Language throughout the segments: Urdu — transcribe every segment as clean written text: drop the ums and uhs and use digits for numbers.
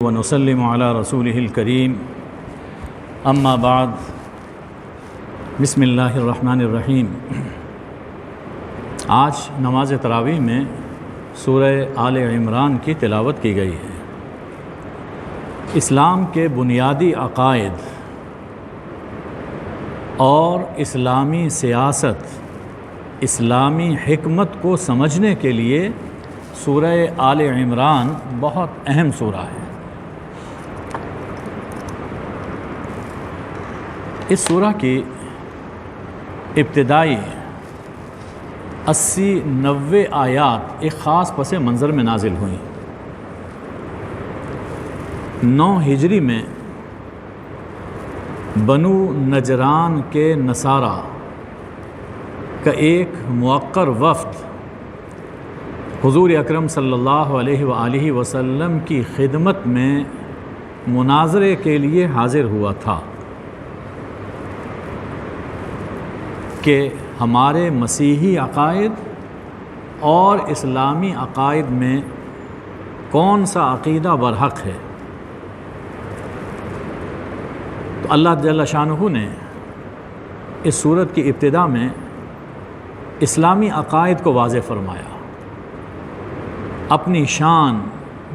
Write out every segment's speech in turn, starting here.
ونسلم علی رسولہ الکریم اما بعد بسم اللہ الرحمن الرحیم۔ آج نماز تراویح میں سورہ آل عمران کی تلاوت کی گئی ہے۔ اسلام کے بنیادی عقائد اور اسلامی سیاست، اسلامی حکمت کو سمجھنے کے لیے سورہ آل عمران بہت اہم سورہ ہے۔ اس سورہ کی ابتدائی 80-90 آیات ایک خاص پس منظر میں نازل ہوئیں۔ 9 ہجری میں بنو نجران کے نصارہ کا ایک موقر وفد حضور اکرم صلی اللہ علیہ وآلہ وسلم کی خدمت میں مناظرے کے لیے حاضر ہوا تھا کہ ہمارے مسیحی عقائد اور اسلامی عقائد میں کون سا عقیدہ برحق ہے۔ تو اللہ جل شانہ نے اس سورت کی ابتدا میں اسلامی عقائد کو واضح فرمایا، اپنی شان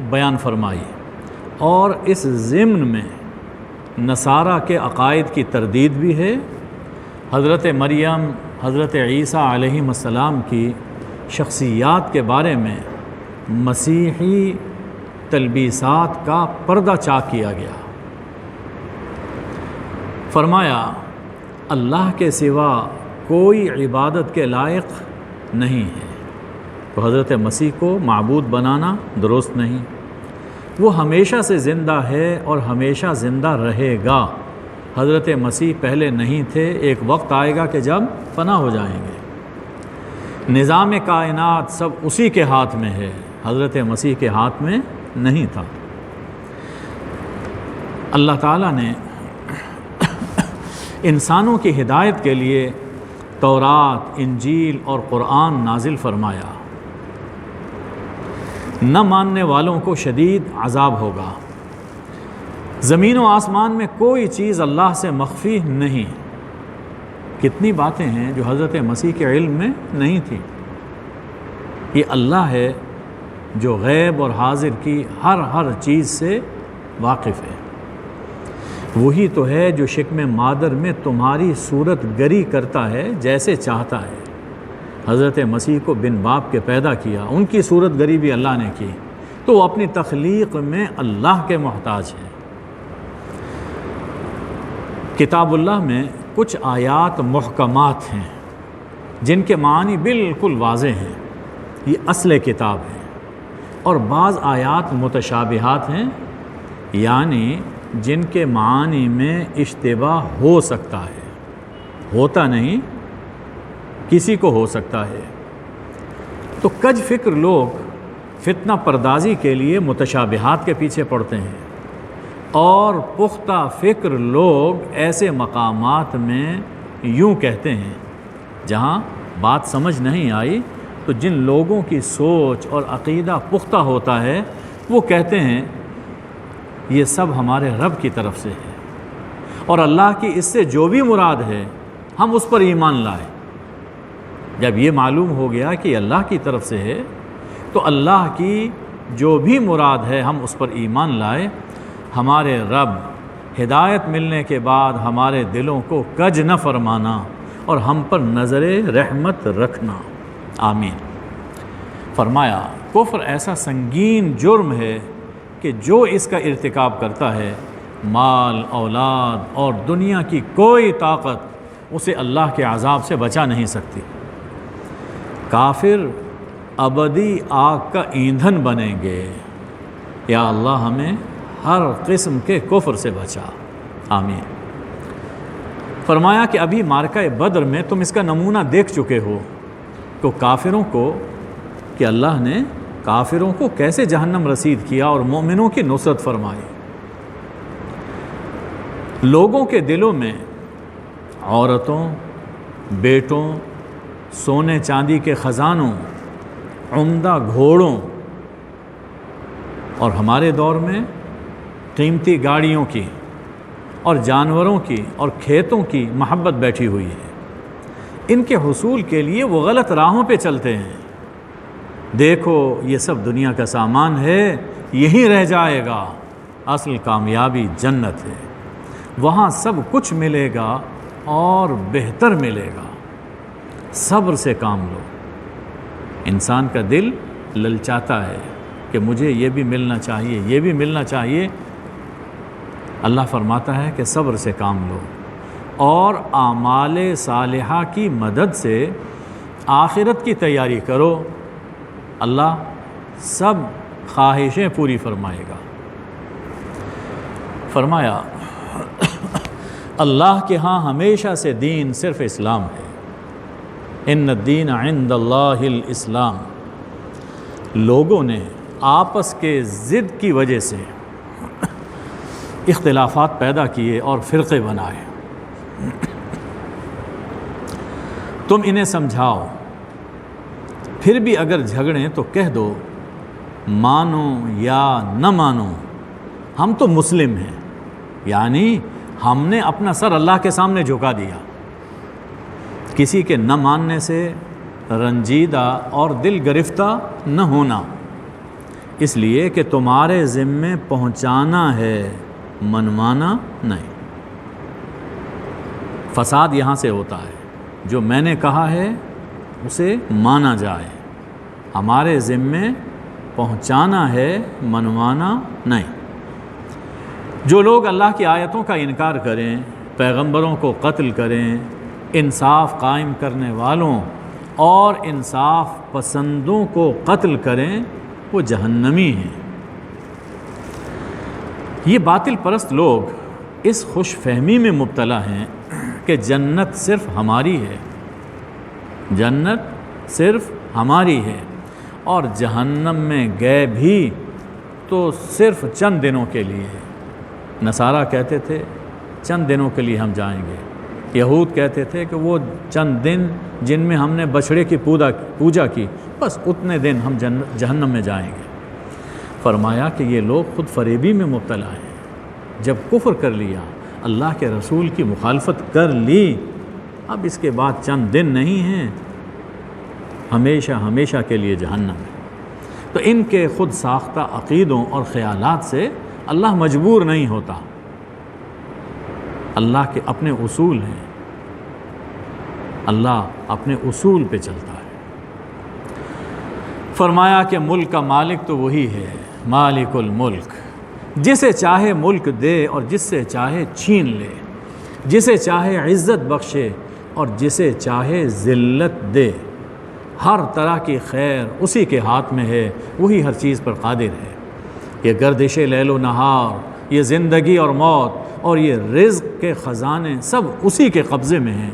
بیان فرمائی، اور اس ضمن میں نصارہ کے عقائد کی تردید بھی ہے۔ حضرت مریم، حضرت عیسیٰ علیہ السلام کی شخصیات کے بارے میں مسیحی تلبیسات کا پردہ چاک کیا گیا۔ فرمایا اللہ کے سوا کوئی عبادت کے لائق نہیں ہے، تو حضرت مسیح کو معبود بنانا درست نہیں۔ وہ ہمیشہ سے زندہ ہے اور ہمیشہ زندہ رہے گا۔ حضرت مسیح پہلے نہیں تھے، ایک وقت آئے گا کہ جب فنا ہو جائیں گے۔ نظام کائنات سب اسی کے ہاتھ میں ہے، حضرت مسیح کے ہاتھ میں نہیں تھا۔ اللہ تعالیٰ نے انسانوں کی ہدایت کے لیے تورات، انجیل اور قرآن نازل فرمایا۔ نہ ماننے والوں کو شدید عذاب ہوگا۔ زمین و آسمان میں کوئی چیز اللہ سے مخفی نہیں۔ کتنی باتیں ہیں جو حضرت مسیح کے علم میں نہیں تھیں۔ یہ اللہ ہے جو غیب اور حاضر کی ہر چیز سے واقف ہے۔ وہی تو ہے جو شکم مادر میں تمہاری صورت گری کرتا ہے جیسے چاہتا ہے۔ حضرت مسیح کو بن باپ کے پیدا کیا، ان کی صورت گری بھی اللہ نے کی، تو وہ اپنی تخلیق میں اللہ کے محتاج ہیں۔ کتاب اللہ میں کچھ آیات محکمات ہیں جن کے معنی بالکل واضح ہیں، یہ اصل کتاب ہے، اور بعض آیات متشابہات ہیں، یعنی جن کے معنی میں اشتباہ ہو سکتا ہے، ہوتا نہیں، کسی کو ہو سکتا ہے۔ تو کج فکر لوگ فتنہ پردازی کے لیے متشابہات کے پیچھے پڑتے ہیں، اور پختہ فکر لوگ ایسے مقامات میں یوں کہتے ہیں جہاں بات سمجھ نہیں آئی، تو جن لوگوں کی سوچ اور عقیدہ پختہ ہوتا ہے وہ کہتے ہیں یہ سب ہمارے رب کی طرف سے ہے، اور اللہ کی اس سے جو بھی مراد ہے ہم اس پر ایمان لائیں۔ جب یہ معلوم ہو گیا کہ اللہ کی طرف سے ہے تو اللہ کی جو بھی مراد ہے ہم اس پر ایمان لائیں۔ ہمارے رب ہدایت ملنے کے بعد ہمارے دلوں کو کج نہ فرمانا اور ہم پر نظر رحمت رکھنا، آمین۔ فرمایا کفر ایسا سنگین جرم ہے کہ جو اس کا ارتکاب کرتا ہے، مال، اولاد اور دنیا کی کوئی طاقت اسے اللہ کے عذاب سے بچا نہیں سکتی۔ کافر ابدی آگ کا ایندھن بنیں گے۔ یا اللہ ہمیں ہر قسم کے کفر سے بچا، آمین۔ فرمایا کہ ابھی معرکہ بدر میں تم اس کا نمونہ دیکھ چکے ہو، تو کافروں کو کہ اللہ نے کافروں کو کیسے جہنم رسید کیا اور مومنوں کی نصرت فرمائی۔ لوگوں کے دلوں میں عورتوں، بیٹوں، سونے چاندی کے خزانوں، عمدہ گھوڑوں، اور ہمارے دور میں قیمتی گاڑیوں کی اور جانوروں کی اور کھیتوں کی محبت بیٹھی ہوئی ہے۔ ان کے حصول کے لیے وہ غلط راہوں پہ چلتے ہیں۔ دیکھو یہ سب دنیا کا سامان ہے، یہی رہ جائے گا، اصل کامیابی جنت ہے، وہاں سب کچھ ملے گا اور بہتر ملے گا۔ صبر سے کام لو۔ انسان کا دل للچاتا ہے کہ مجھے یہ بھی ملنا چاہیے، یہ بھی ملنا چاہیے۔ اللہ فرماتا ہے کہ صبر سے کام لو اور اعمال صالحہ کی مدد سے آخرت کی تیاری کرو، اللہ سب خواہشیں پوری فرمائے گا۔ فرمایا اللہ کے ہاں ہمیشہ سے دین صرف اسلام ہے۔ ان الدین عند اللہ الاسلام۔ لوگوں نے آپس کے ضد کی وجہ سے اختلافات پیدا کیے اور فرقے بنائے۔ تم انہیں سمجھاؤ، پھر بھی اگر جھگڑیں تو کہہ دو مانو یا نہ مانو ہم تو مسلم ہیں، یعنی ہم نے اپنا سر اللہ کے سامنے جھکا دیا۔ کسی کے نہ ماننے سے رنجیدہ اور دل گرفتہ نہ ہونا، اس لیے کہ تمہارے ذمے پہنچانا ہے، منوانا نہیں۔ فساد یہاں سے ہوتا ہے، جو میں نے کہا ہے اسے مانا جائے، ہمارے ذمے پہنچانا ہے، منوانا نہیں۔ جو لوگ اللہ کی آیتوں کا انکار کریں، پیغمبروں کو قتل کریں، انصاف قائم کرنے والوں اور انصاف پسندوں کو قتل کریں، وہ جہنمی ہیں۔ یہ باطل پرست لوگ اس خوش فہمی میں مبتلا ہیں کہ جنت صرف ہماری ہے، جنت صرف ہماری ہے، اور جہنم میں گئے بھی تو صرف چند دنوں کے لیے ہے۔ نصارہ کہتے تھے چند دنوں کے لیے ہم جائیں گے، یہود کہتے تھے کہ وہ چند دن جن میں ہم نے بچھڑے کی پوجا کی، بس اتنے دن ہم جہنم میں جائیں گے۔ فرمایا کہ یہ لوگ خود فریبی میں مبتلا ہیں۔ جب کفر کر لیا، اللہ کے رسول کی مخالفت کر لی، اب اس کے بعد چند دن نہیں ہیں، ہمیشہ ہمیشہ کے لیے جہنم ہے۔ تو ان کے خود ساختہ عقیدوں اور خیالات سے اللہ مجبور نہیں ہوتا، اللہ کے اپنے اصول ہیں، اللہ اپنے اصول پہ چلتا ہے۔ فرمایا کہ ملک کا مالک تو وہی ہے، مالک الملک، جسے چاہے ملک دے اور جس سے چاہے چھین لے، جسے چاہے عزت بخشے اور جسے چاہے ذلت دے، ہر طرح کی خیر اسی کے ہاتھ میں ہے، وہی ہر چیز پر قادر ہے۔ یہ گردش لیل و نہار، یہ زندگی اور موت اور یہ رزق کے خزانے سب اسی کے قبضے میں ہیں۔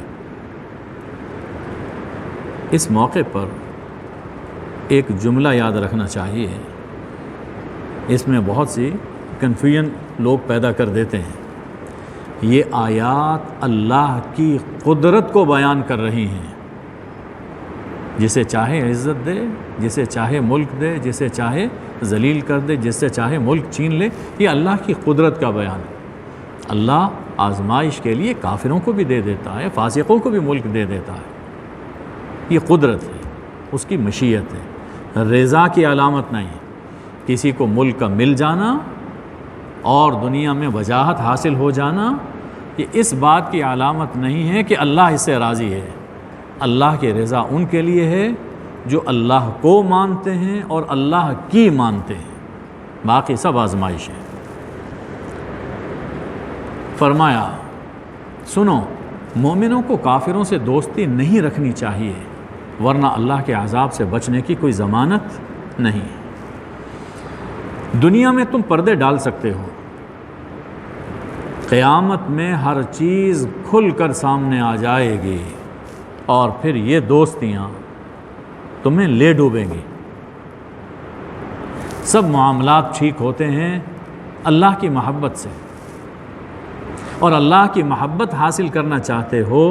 اس موقع پر ایک جملہ یاد رکھنا چاہیے، اس میں بہت سی کنفیوژن لوگ پیدا کر دیتے ہیں۔ یہ آیات اللہ کی قدرت کو بیان کر رہی ہیں، جسے چاہے عزت دے، جسے چاہے ملک دے، جسے چاہے ذلیل کر دے، جس سے چاہے ملک چھین لے، یہ اللہ کی قدرت کا بیان ہے۔ اللہ آزمائش کے لیے کافروں کو بھی دے دیتا ہے، فاسقوں کو بھی ملک دے دیتا ہے، یہ قدرت ہے، اس کی مشیت ہے، رضا کی علامت نہیں۔ کسی کو ملک کا مل جانا اور دنیا میں وجاہت حاصل ہو جانا، یہ اس بات کی علامت نہیں ہے کہ اللہ اس سے راضی ہے۔ اللہ کی رضا ان کے لیے ہے جو اللہ کو مانتے ہیں اور اللہ کی مانتے ہیں، باقی سب آزمائش ہے۔ فرمایا سنو، مومنوں کو کافروں سے دوستی نہیں رکھنی چاہیے، ورنہ اللہ کے عذاب سے بچنے کی کوئی ضمانت نہیں۔ دنیا میں تم پردے ڈال سکتے ہو، قیامت میں ہر چیز کھل کر سامنے آ جائے گی اور پھر یہ دوستیاں تمہیں لے ڈوبیں گی۔ سب معاملات ٹھیک ہوتے ہیں اللہ کی محبت سے، اور اللہ کی محبت حاصل کرنا چاہتے ہو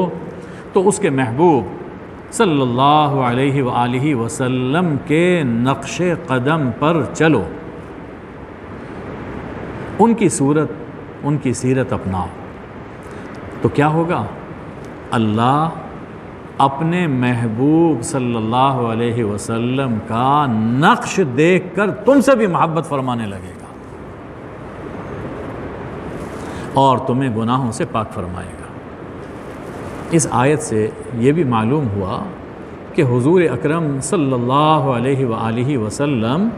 تو اس کے محبوب صلی اللہ علیہ وآلہ وسلم کے نقش قدم پر چلو۔ ان کی صورت، ان کی سیرت اپناؤ، تو کیا ہوگا؟ اللہ اپنے محبوب صلی اللہ علیہ وسلم کا نقش دیکھ کر تم سے بھی محبت فرمانے لگے گا اور تمہیں گناہوں سے پاک فرمائے گا۔ اس آیت سے یہ بھی معلوم ہوا کہ حضور اکرم صلی اللہ علیہ وآلہ وسلم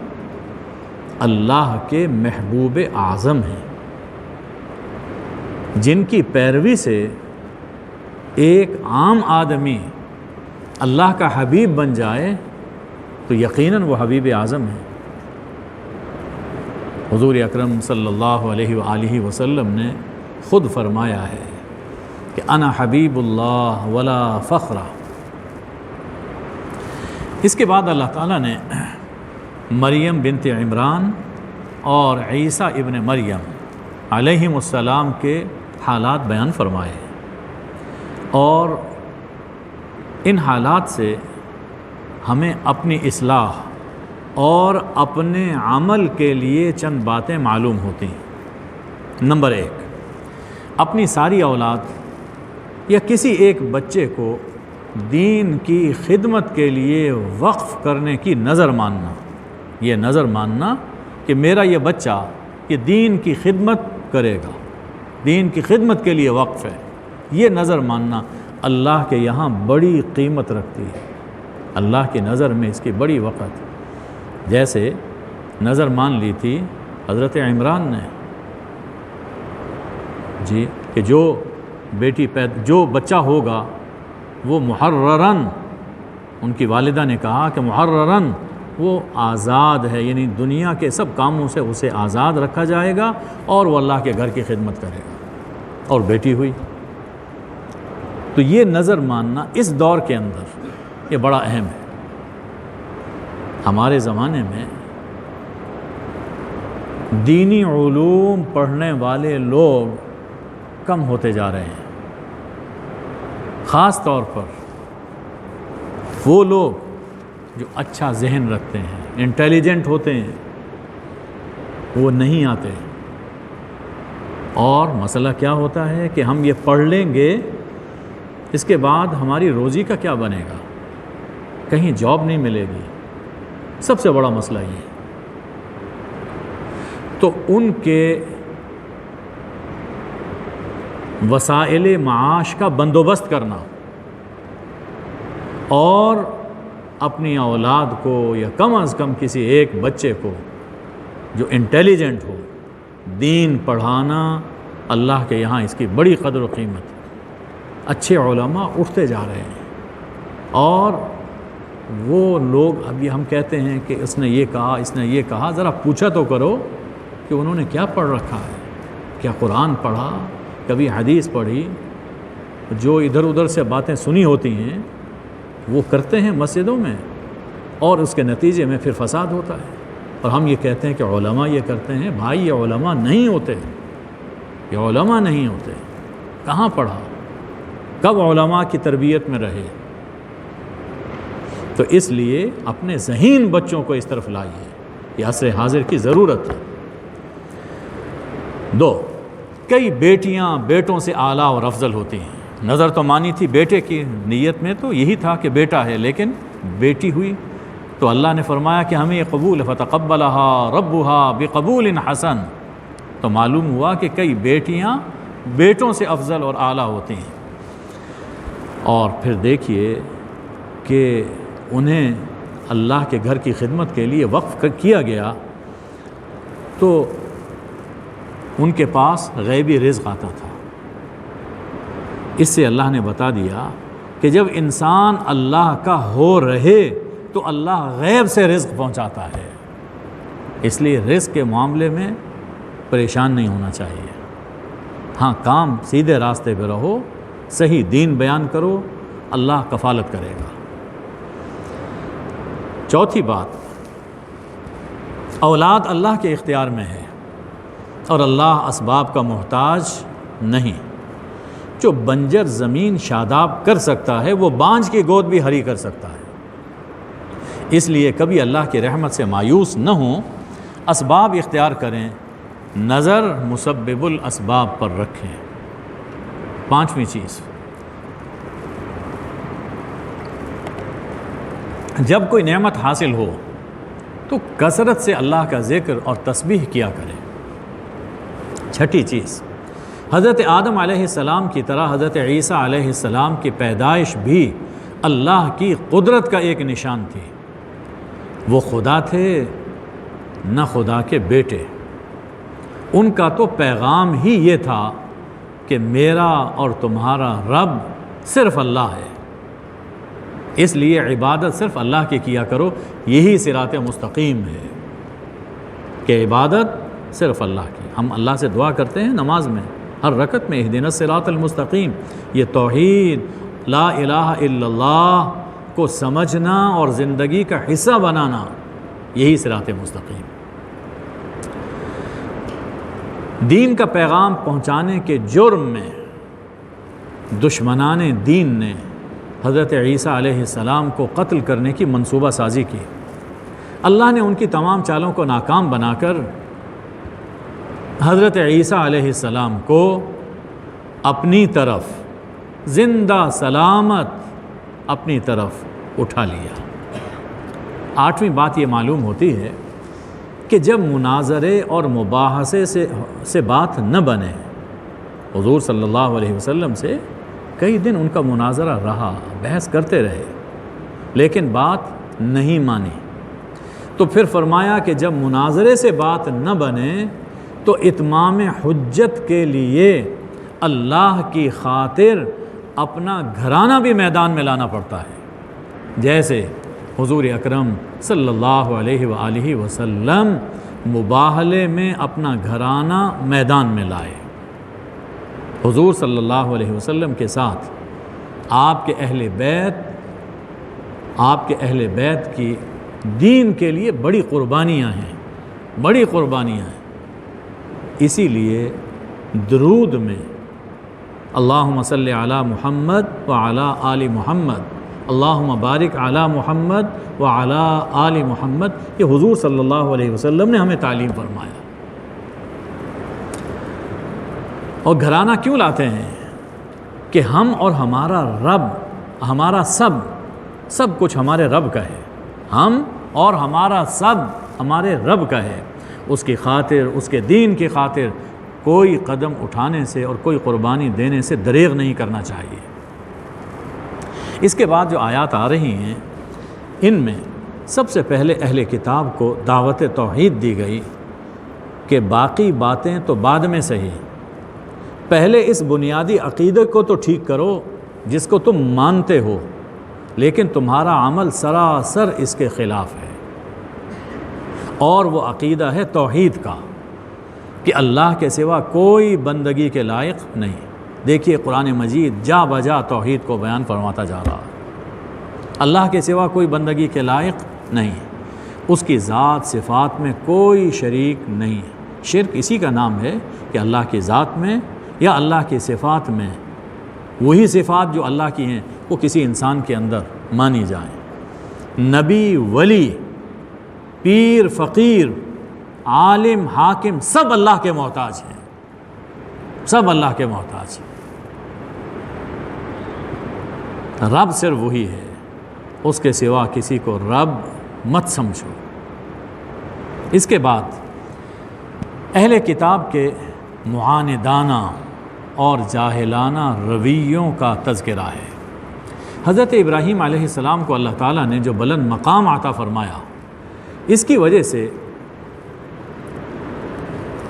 اللہ کے محبوب اعظم ہیں، جن کی پیروی سے ایک عام آدمی اللہ کا حبیب بن جائے تو یقیناً وہ حبیب اعظم ہے۔ حضور اکرم صلی اللہ علیہ وآلہ وسلم نے خود فرمایا ہے کہ انا حبیب اللہ ولا فخر۔ اس کے بعد اللہ تعالیٰ نے مریم بنت عمران اور عیسیٰ ابن مریم علیہم السلام کے حالات بیان فرمائے اور ان حالات سے ہمیں اپنی اصلاح اور اپنے عمل کے لیے چند باتیں معلوم ہوتی ہیں۔ نمبر 1، اپنی ساری اولاد یا کسی ایک بچے کو دین کی خدمت کے لیے وقف کرنے کی نظر ماننا، یہ نظر ماننا کہ میرا یہ بچہ یہ دین کی خدمت کرے گا، دین کی خدمت کے لیے وقف ہے، یہ نظر ماننا اللہ کے یہاں بڑی قیمت رکھتی ہے، اللہ کی نظر میں اس کی بڑی وقت۔ جیسے نظر مان لی تھی حضرت عمران نے جی کہ جو بچہ ہوگا وہ محررن، ان کی والدہ نے کہا کہ محررن وہ آزاد ہے، یعنی دنیا کے سب کاموں سے اسے آزاد رکھا جائے گا اور وہ اللہ کے گھر کی خدمت کرے گا، اور بیٹی ہوئی۔ تو یہ نظر ماننا اس دور کے اندر یہ بڑا اہم ہے۔ ہمارے زمانے میں دینی علوم پڑھنے والے لوگ کم ہوتے جا رہے ہیں، خاص طور پر وہ لوگ جو اچھا ذہن رکھتے ہیں، انٹیلیجنٹ ہوتے ہیں، وہ نہیں آتے۔ اور مسئلہ کیا ہوتا ہے کہ ہم یہ پڑھ لیں گے، اس کے بعد ہماری روزی کا کیا بنے گا؟ کہیں جاب نہیں ملے گی، سب سے بڑا مسئلہ یہ ہے۔ تو ان کے وسائل معاش کا بندوبست کرنا اور اپنی اولاد کو یا کم از کم کسی ایک بچے کو جو انٹیلیجنٹ ہو دین پڑھانا، اللہ کے یہاں اس کی بڑی قدر و قیمت ہے۔ اچھے علماء اٹھتے جا رہے ہیں، اور وہ لوگ ابھی ہم کہتے ہیں کہ اس نے یہ کہا، اس نے یہ کہا، ذرا پوچھا تو کرو کہ انہوں نے کیا پڑھ رکھا ہے، کیا قرآن پڑھا، کبھی حدیث پڑھی؟ جو ادھر ادھر سے باتیں سنی ہوتی ہیں وہ کرتے ہیں مسجدوں میں، اور اس کے نتیجے میں پھر فساد ہوتا ہے۔ اور ہم یہ کہتے ہیں کہ علماء یہ کرتے ہیں، بھائی یہ علماء نہیں ہوتے، یہ علماء نہیں ہوتے۔ کہاں پڑھا، کب علماء کی تربیت میں رہے؟ تو اس لیے اپنے ذہین بچوں کو اس طرف لائیے، یہ عصر حاضر کی ضرورت ہے۔ 2، کئی بیٹیاں بیٹوں سے اعلیٰ اور افضل ہوتی ہیں۔ نظر تو مانی تھی بیٹے کی، نیت میں تو یہی تھا کہ بیٹا ہے، لیکن بیٹی ہوئی تو اللہ نے فرمایا کہ ہمیں یہ قبول ہے، فتقبلها ربها بقبول حسن۔ تو معلوم ہوا کہ کئی بیٹیاں بیٹوں سے افضل اور اعلیٰ ہوتی ہیں۔ اور پھر دیکھیے کہ انہیں اللہ کے گھر کی خدمت کے لیے وقف کیا گیا تو ان کے پاس غیبی رزق آتا تھا۔ اس سے اللہ نے بتا دیا کہ جب انسان اللہ کا ہو رہے تو اللہ غیب سے رزق پہنچاتا ہے، اس لیے رزق کے معاملے میں پریشان نہیں ہونا چاہیے۔ ہاں، کام سیدھے راستے پہ رہو، صحیح دین بیان کرو، اللہ کفالت کرے گا۔ چوتھی بات، اولاد اللہ کے اختیار میں ہے اور اللہ اسباب کا محتاج نہیں۔ جو بنجر زمین شاداب کر سکتا ہے وہ بانجھ کی گود بھی ہری کر سکتا ہے۔ اس لیے کبھی اللہ کی رحمت سے مایوس نہ ہوں، اسباب اختیار کریں نظر مسبب الاسباب پر رکھیں۔ پانچویں چیز، جب کوئی نعمت حاصل ہو تو کثرت سے اللہ کا ذکر اور تسبیح کیا کریں۔ چھٹی چیز، حضرت آدم علیہ السلام کی طرح حضرت عیسیٰ علیہ السلام کی پیدائش بھی اللہ کی قدرت کا ایک نشان تھی۔ وہ خدا تھے نہ خدا کے بیٹے، ان کا تو پیغام ہی یہ تھا کہ میرا اور تمہارا رب صرف اللہ ہے، اس لیے عبادت صرف اللہ کی کیا کرو۔ یہی صراط مستقیم ہے کہ عبادت صرف اللہ کی۔ ہم اللہ سے دعا کرتے ہیں نماز میں، ہر رکعت میں اہدنا الصراط المستقیم۔ یہ توحید لا الہ الا اللہ کو سمجھنا اور زندگی کا حصہ بنانا، یہی صراط مستقیم۔ دین کا پیغام پہنچانے کے جرم میں دشمنان دین نے حضرت عیسیٰ علیہ السلام کو قتل کرنے کی منصوبہ سازی کی۔ اللہ نے ان کی تمام چالوں کو ناکام بنا کر حضرت عیسیٰ علیہ السلام کو اپنی طرف زندہ سلامت اپنی طرف اٹھا لیا۔ آٹھویں بات یہ معلوم ہوتی ہے کہ جب مناظرے اور مباحثے سے بات نہ بنے، حضور صلی اللہ علیہ وسلم سے کئی دن ان کا مناظرہ رہا، بحث کرتے رہے، لیکن بات نہیں مانی، تو پھر فرمایا کہ جب مناظرے سے بات نہ بنے تو اتمام حجت کے لیے اللہ کی خاطر اپنا گھرانہ بھی میدان میں لانا پڑتا ہے، جیسے حضور اکرم صلی اللہ علیہ وآلہ وسلم مباہلے میں اپنا گھرانہ میدان میں لائے۔ حضور صلی اللہ علیہ وسلم کے ساتھ آپ کے اہل بیت کی دین کے لیے بڑی قربانیاں ہیں۔ اسی لیے درود میں اللہم صلی علی محمد وعلی آل محمد، اللہم بارک علی محمد وعلی آل محمد، یہ حضور صلی اللہ علیہ وسلم نے ہمیں تعلیم فرمایا۔ اور گھرانہ کیوں لاتے ہیں؟ کہ ہم اور ہمارا رب، ہمارا سب کچھ ہمارے رب کا ہے، ہم اور ہمارا سب ہمارے رب کا ہے۔ اس کی خاطر، اس کے دین کی خاطر کوئی قدم اٹھانے سے اور کوئی قربانی دینے سے دریغ نہیں کرنا چاہیے۔ اس کے بعد جو آیات آ رہی ہیں، ان میں سب سے پہلے اہل کتاب کو دعوت توحید دی گئی کہ باقی باتیں تو بعد میں صحیح، پہلے اس بنیادی عقیدے کو تو ٹھیک کرو جس کو تم مانتے ہو، لیکن تمہارا عمل سراسر اس کے خلاف ہے، اور وہ عقیدہ ہے توحید کا کہ اللہ کے سوا کوئی بندگی کے لائق نہیں۔ دیکھیے قرآن مجید جا بجا توحید کو بیان فرماتا جا رہا ہے، اللہ کے سوا کوئی بندگی کے لائق نہیں، اس کی ذات صفات میں کوئی شریک نہیں۔ شرک اسی کا نام ہے کہ اللہ کی ذات میں یا اللہ کی صفات میں وہی صفات جو اللہ کی ہیں وہ کسی انسان کے اندر مانی جائیں۔ نبی، ولی، پیر، فقیر، عالم، حاکم، سب اللہ کے محتاج ہیں، سب اللہ کے محتاج ہیں۔ رب صرف وہی ہے، اس کے سوا کسی کو رب مت سمجھو۔ اس کے بعد اہل کتاب کے معاندانہ اور جاہلانہ رویوں کا تذکرہ ہے۔ حضرت ابراہیم علیہ السلام کو اللہ تعالیٰ نے جو بلند مقام عطا فرمایا، اس کی وجہ سے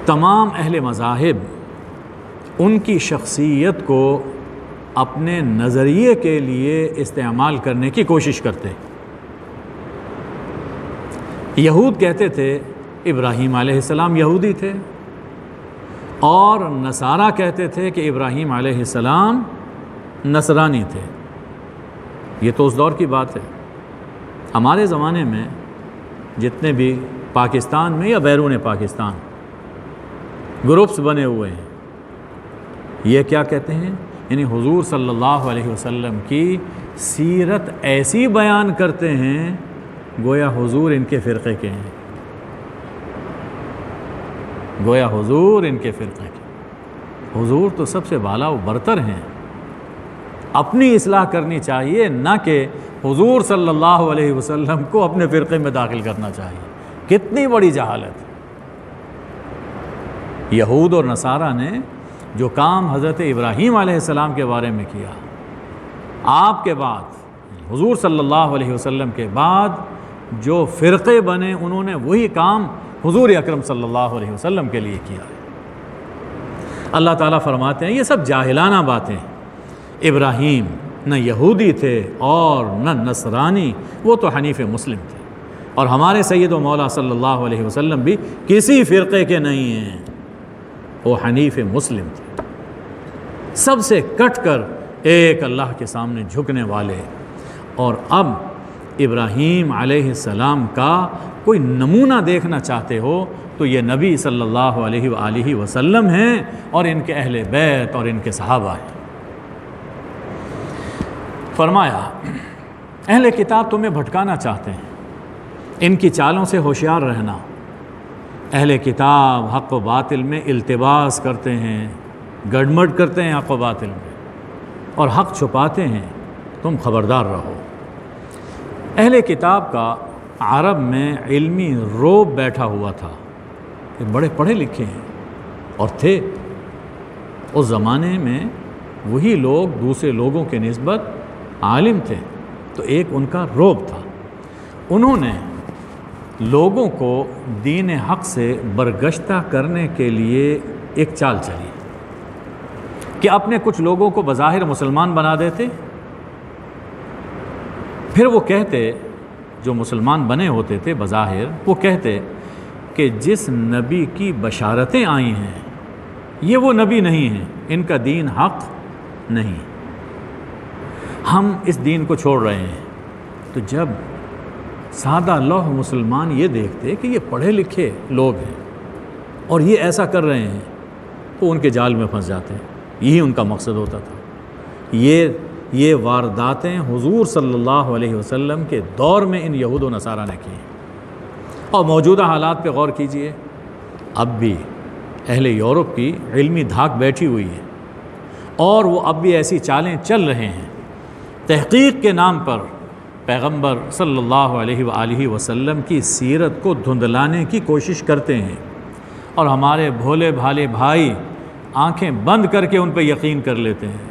تمام اہل مذاہب ان کی شخصیت کو اپنے نظریے کے لیے استعمال کرنے کی کوشش کرتے۔ یہود کہتے تھے ابراہیم علیہ السلام یہودی تھے، اور نصارہ کہتے تھے کہ ابراہیم علیہ السلام نصرانی تھے۔ یہ تو اس دور کی بات ہے۔ ہمارے زمانے میں جتنے بھی پاکستان میں یا بیرون پاکستان گروپس بنے ہوئے ہیں، یہ کیا کہتے ہیں؟ یعنی حضور صلی اللہ علیہ وسلم کی سیرت ایسی بیان کرتے ہیں گویا حضور ان کے فرقے کے ہیں۔ گویا حضور ان کے فرقے کے، حضور تو سب سے بالا و برتر ہیں، اپنی اصلاح کرنی چاہیے، نہ کہ حضور صلی اللہ علیہ وسلم کو اپنے فرقے میں داخل کرنا چاہیے۔ کتنی بڑی جہالت! یہود اور نصارہ نے جو کام حضرت ابراہیم علیہ السلام کے بارے میں کیا، آپ کے بعد حضور صلی اللہ علیہ وسلم کے بعد جو فرقے بنے، انہوں نے وہی کام حضور اکرم صلی اللہ علیہ وسلم کے لیے کیا ہے۔ اللہ تعالیٰ فرماتے ہیں یہ سب جاہلانہ باتیں، ابراہیم نہ یہودی تھے اور نہ نصرانی، وہ تو حنیف مسلم تھے، اور ہمارے سید و مولا صلی اللہ علیہ وسلم بھی کسی فرقے کے نہیں ہیں، وہ حنیف مسلم تھے، سب سے کٹ کر ایک اللہ کے سامنے جھکنے والے۔ اور اب ابراہیم علیہ السلام کا کوئی نمونہ دیکھنا چاہتے ہو تو یہ نبی صلی اللہ علیہ وآلہ وسلم ہیں اور ان کے اہل بیت اور ان کے صحابہ ہیں۔ فرمایا اہل کتاب تمہیں بھٹکانا چاہتے ہیں، ان کی چالوں سے ہوشیار رہنا۔ اہل کتاب حق و باطل میں التباس کرتے ہیں، گڑمڑ کرتے ہیں حق و باطل میں، اور حق چھپاتے ہیں، تم خبردار رہو۔ اہل کتاب کا عرب میں علمی روب بیٹھا ہوا تھا، یہ بڑے پڑھے لکھے ہیں اور تھے اس زمانے میں، وہی لوگ دوسرے لوگوں کے نسبت عالم تھے، تو ایک ان کا روب تھا۔ انہوں نے لوگوں کو دین حق سے برگشتہ کرنے کے لیے ایک چال چلی کہ اپنے کچھ لوگوں کو بظاہر مسلمان بنا دیتے، پھر وہ کہتے، جو مسلمان بنے ہوتے تھے بظاہر، وہ کہتے کہ جس نبی کی بشارتیں آئی ہیں یہ وہ نبی نہیں ہیں، ان کا دین حق نہیں، ہم اس دین کو چھوڑ رہے ہیں۔ تو جب سادہ لوح مسلمان یہ دیکھتے کہ یہ پڑھے لکھے لوگ ہیں اور یہ ایسا کر رہے ہیں، تو ان کے جال میں پھنس جاتے ہیں۔ یہی ان کا مقصد ہوتا تھا۔ یہ وارداتیں حضور صلی اللہ علیہ وسلم کے دور میں ان یہود و نصارہ نے کی، اور موجودہ حالات پہ غور کیجئے، اب بھی اہل یورپ کی علمی دھاک بیٹھی ہوئی ہے، اور وہ اب بھی ایسی چالیں چل رہے ہیں، تحقیق کے نام پر پیغمبر صلی اللہ علیہ وآلہ وسلم کی سیرت کو دھندلانے کی کوشش کرتے ہیں، اور ہمارے بھولے بھالے بھائی آنکھیں بند کر کے ان پہ یقین کر لیتے ہیں،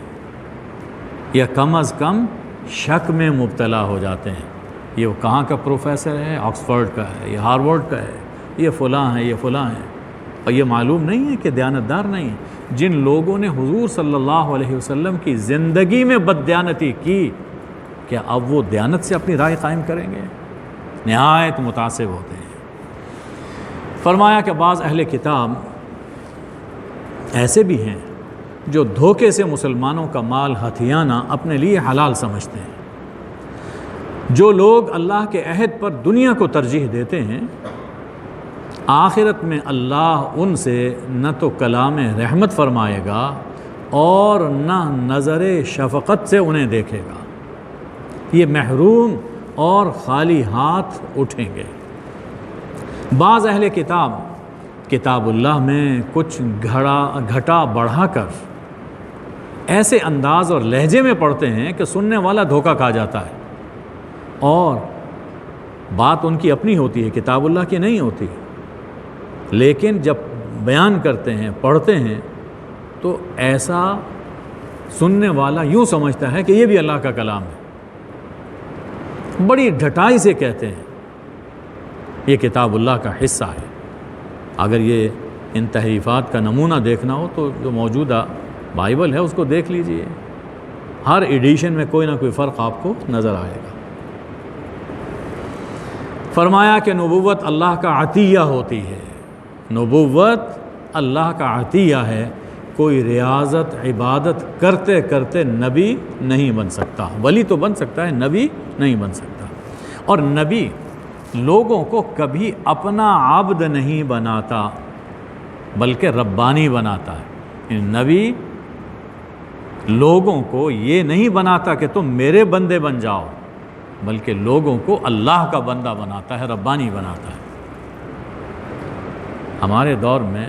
یا کم از کم شک میں مبتلا ہو جاتے ہیں۔ یہ وہ کہاں کا پروفیسر ہے، آکسفورڈ کا ہے، یہ ہارورڈ کا ہے، یہ فلاں ہے، یہ فلاں ہے، اور یہ معلوم نہیں ہے کہ دیانتدار نہیں ہے۔ جن لوگوں نے حضور صلی اللہ علیہ وسلم کی زندگی میں بددیانتی کی، کیا اب وہ دیانت سے اپنی رائے قائم کریں گے؟ نہایت متعصب ہوتے ہیں۔ فرمایا کہ بعض اہل کتاب ایسے بھی ہیں جو دھوکے سے مسلمانوں کا مال ہتھیانہ اپنے لیے حلال سمجھتے ہیں۔ جو لوگ اللہ کے عہد پر دنیا کو ترجیح دیتے ہیں، آخرت میں اللہ ان سے نہ تو کلام رحمت فرمائے گا اور نہ نظر شفقت سے انہیں دیکھے گا، یہ محروم اور خالی ہاتھ اٹھیں گے۔ بعض اہل کتاب اللہ میں کچھ گھٹا بڑھا کر ایسے انداز اور لہجے میں پڑھتے ہیں کہ سننے والا دھوکہ کھا جاتا ہے، اور بات ان کی اپنی ہوتی ہے، کتاب اللہ کی نہیں ہوتی، لیکن جب بیان کرتے ہیں، پڑھتے ہیں، تو ایسا سننے والا یوں سمجھتا ہے کہ یہ بھی اللہ کا کلام ہے، بڑی ڈھٹائی سے کہتے ہیں یہ کتاب اللہ کا حصہ ہے۔ اگر یہ ان تحریفات کا نمونہ دیکھنا ہو تو جو موجودہ بائبل ہے اس کو دیکھ لیجئے، ہر ایڈیشن میں کوئی نہ کوئی فرق آپ کو نظر آئے گا۔ فرمایا کہ نبوت اللہ کا عطیہ ہوتی ہے، نبوت اللہ کا عطیہ ہے، کوئی ریاضت عبادت کرتے کرتے نبی نہیں بن سکتا، ولی تو بن سکتا ہے، نبی نہیں بن سکتا۔ اور نبی لوگوں کو کبھی اپنا عبد نہیں بناتا بلکہ ربانی بناتا ہے۔ نبی لوگوں کو یہ نہیں بناتا کہ تم میرے بندے بن جاؤ، بلکہ لوگوں کو اللہ کا بندہ بناتا ہے، ربانی بناتا ہے۔ ہمارے دور میں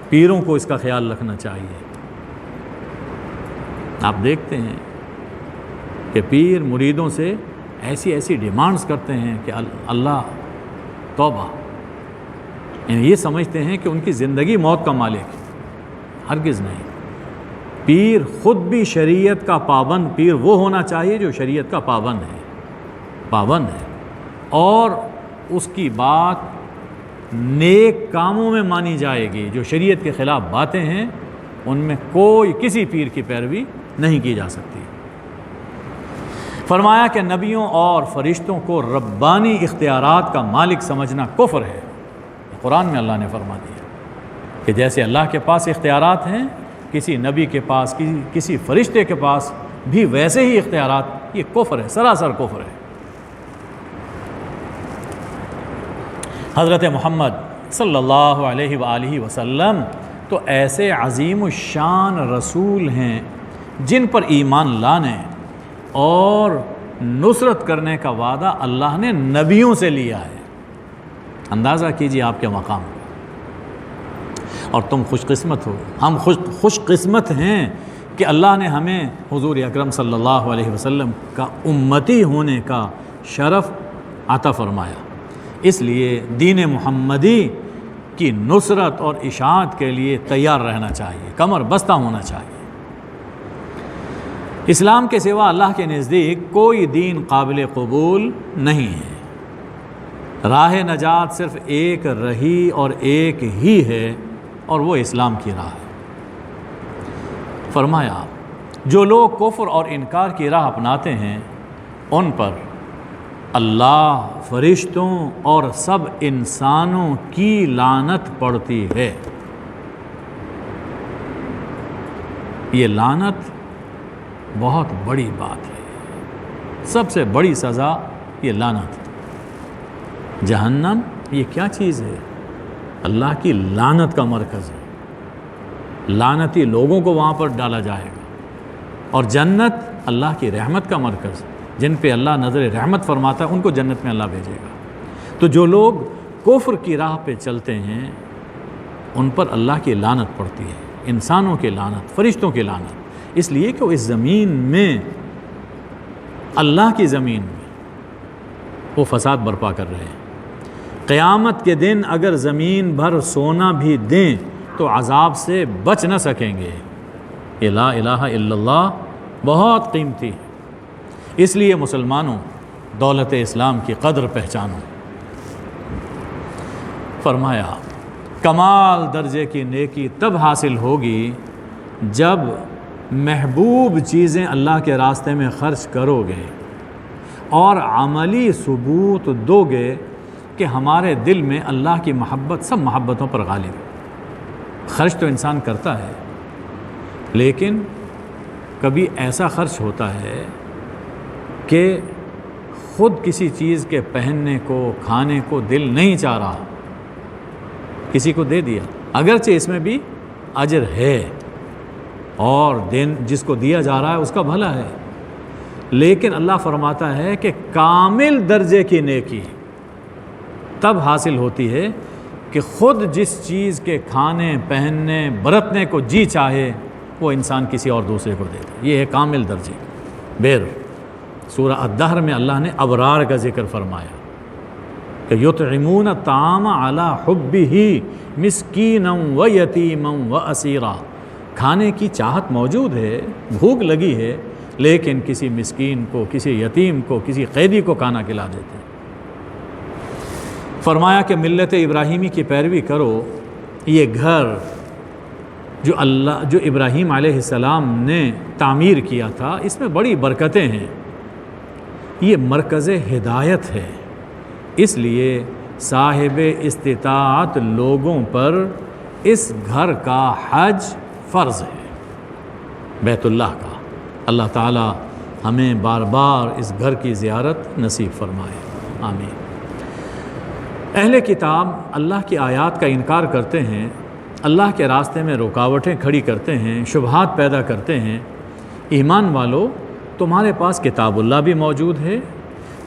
پیروں کو اس کا خیال رکھنا چاہیے۔ آپ دیکھتے ہیں کہ پیر مریدوں سے ایسی ایسی ڈیمانڈز کرتے ہیں کہ اللہ توبہ، یعنی یہ سمجھتے ہیں کہ ان کی زندگی موت کا مالک ہے۔ ہرگز نہیں۔ پیر خود بھی شریعت کا پابند پیر وہ ہونا چاہیے جو شریعت کا پابند ہے، اور اس کی بات نیک کاموں میں مانی جائے گی۔ جو شریعت کے خلاف باتیں ہیں ان میں کوئی کسی پیر کی پیروی نہیں کی جا سکتی۔ فرمایا کہ نبیوں اور فرشتوں کو ربانی اختیارات کا مالک سمجھنا کفر ہے۔ قرآن میں اللہ نے فرما دیا کہ جیسے اللہ کے پاس اختیارات ہیں، کسی نبی کے پاس، کسی فرشتے کے پاس بھی ویسے ہی اختیارات۔ یہ کفر ہے، سراسر کفر ہے۔ حضرت محمد صلی اللہ علیہ وآلہ وسلم تو ایسے عظیم الشان رسول ہیں جن پر ایمان لانے اور نصرت کرنے کا وعدہ اللہ نے نبیوں سے لیا ہے۔ اندازہ کیجیے آپ کے مقام، اور تم خوش قسمت ہو، ہم خوش قسمت ہیں کہ اللہ نے ہمیں حضور اکرم صلی اللہ علیہ وسلم کا امتی ہونے کا شرف عطا فرمایا۔ اس لیے دین محمدی کی نصرت اور اشاعت کے لیے تیار رہنا چاہیے، کمر بستہ ہونا چاہیے۔ اسلام کے سوا اللہ کے نزدیک کوئی دین قابل قبول نہیں ہے۔ راہ نجات صرف ایک رہی اور ایک ہی ہے، اور وہ اسلام کی راہ ہے۔ فرمایا جو لوگ کفر اور انکار کی راہ اپناتے ہیں ان پر اللہ، فرشتوں اور سب انسانوں کی لعنت پڑتی ہے۔ یہ لعنت بہت بڑی بات ہے، سب سے بڑی سزا یہ لعنت ہے۔ جہنم یہ کیا چیز ہے؟ اللہ کی لعنت کا مرکز ہے، لعنتی لوگوں کو وہاں پر ڈالا جائے گا۔ اور جنت اللہ کی رحمت کا مرکز، جن پہ اللہ نظر رحمت فرماتا ہے ان کو جنت میں اللہ بھیجے گا۔ تو جو لوگ کفر کی راہ پہ چلتے ہیں ان پر اللہ کی لعنت پڑتی ہے، انسانوں کی لعنت، فرشتوں کی لعنت، اس لیے کہ وہ اس زمین میں، اللہ کی زمین میں وہ فساد برپا کر رہے ہیں۔ قیامت کے دن اگر زمین بھر سونا بھی دیں تو عذاب سے بچ نہ سکیں گے۔ یہ لا الہ الا اللہ بہت قیمتی ہے، اس لیے مسلمانوں دولت اسلام کی قدر پہچانو۔ فرمایا کمال درجے کی نیکی تب حاصل ہوگی جب محبوب چیزیں اللہ کے راستے میں خرچ کرو گے اور عملی ثبوت دو گے کہ ہمارے دل میں اللہ کی محبت سب محبتوں پر غالب ہے۔ خرچ تو انسان کرتا ہے، لیکن کبھی ایسا خرچ ہوتا ہے کہ خود کسی چیز کے پہننے کو، کھانے کو دل نہیں چاہ رہا، کسی کو دے دیا، اگرچہ اس میں بھی اجر ہے اور جس کو دیا جا رہا ہے اس کا بھلا ہے، لیکن اللہ فرماتا ہے کہ کامل درجے کی نیکی تب حاصل ہوتی ہے کہ خود جس چیز کے کھانے، پہننے، برتنے کو جی چاہے وہ انسان کسی اور دوسرے کو دے دے۔ یہ ہے کامل درجے بیر۔ سورہ الدہر میں اللہ نے ابرار کا ذکر فرمایا کہ یطعمون الطعام علی حبہ مسکینا و یتیما و اسیرا، کھانے کی چاہت موجود ہے، بھوک لگی ہے، لیکن کسی مسکین کو، کسی یتیم کو، کسی قیدی کو کھانا کھلا دیتے ہیں۔ فرمایا کہ ملت ابراہیمی کی پیروی کرو۔ یہ گھر جو ابراہیم علیہ السلام نے تعمیر کیا تھا، اس میں بڑی برکتیں ہیں، یہ مرکز ہدایت ہے، اس لیے صاحب استطاعت لوگوں پر اس گھر کا حج فرض ہے، بیت اللہ کا۔ اللہ تعالی ہمیں بار بار اس گھر کی زیارت نصیب فرمائے، آمین۔ اہل کتاب اللہ کی آیات کا انکار کرتے ہیں، اللہ کے راستے میں رکاوٹیں کھڑی کرتے ہیں، شبہات پیدا کرتے ہیں۔ ایمان والو، تمہارے پاس کتاب اللہ بھی موجود ہے،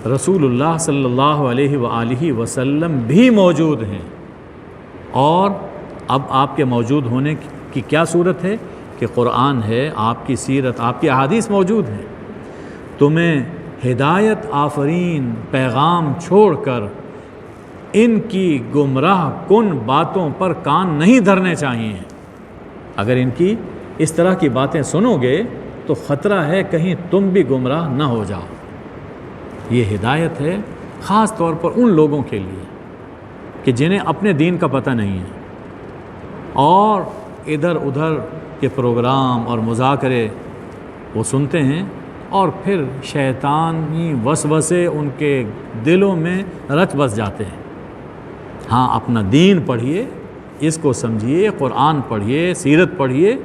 رسول اللہ صلی اللہ علیہ وآلہ وسلم بھی موجود ہیں، اور اب آپ کے موجود ہونے کی کیا صورت ہے کہ قرآن ہے، آپ کی سیرت، آپ کی احادیث موجود ہیں۔ تمہیں ہدایت آفرین پیغام چھوڑ کر ان کی گمراہ کن باتوں پر کان نہیں دھرنے چاہیے۔ اگر ان کی اس طرح کی باتیں سنو گے تو خطرہ ہے کہیں تم بھی گمراہ نہ ہو جاؤ۔ یہ ہدایت ہے خاص طور پر ان لوگوں کے لیے کہ جنہیں اپنے دین کا پتہ نہیں ہے اور ادھر ادھر کے پروگرام اور مذاکرے وہ سنتے ہیں اور پھر شیطانی وسوسے ان کے دلوں میں رچ بس جاتے ہیں۔ ہاں، اپنا دین پڑھیے، اس کو سمجھیے، قرآن پڑھیے، سیرت پڑھیے،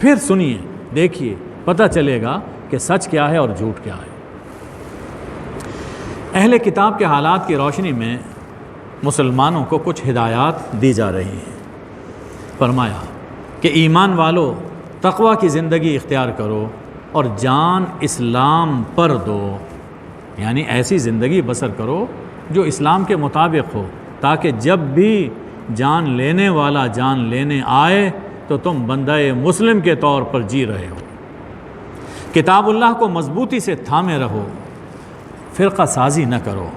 پھر سنیے، دیکھیے، پتہ چلے گا کہ سچ کیا ہے اور جھوٹ کیا ہے۔ اہل کتاب کے حالات کی روشنی میں مسلمانوں کو کچھ ہدایات دی جا رہی ہیں۔ فرمایا کہ ایمان والو تقوی کی زندگی اختیار کرو اور جان اسلام پر دو، یعنی ایسی زندگی بسر کرو جو اسلام کے مطابق ہو، تاکہ جب بھی جان لینے والا جان لینے آئے تو تم بندہ مسلم کے طور پر جی رہے ہو۔ کتاب اللہ کو مضبوطی سے تھامے رہو، فرقہ سازی نہ کرو،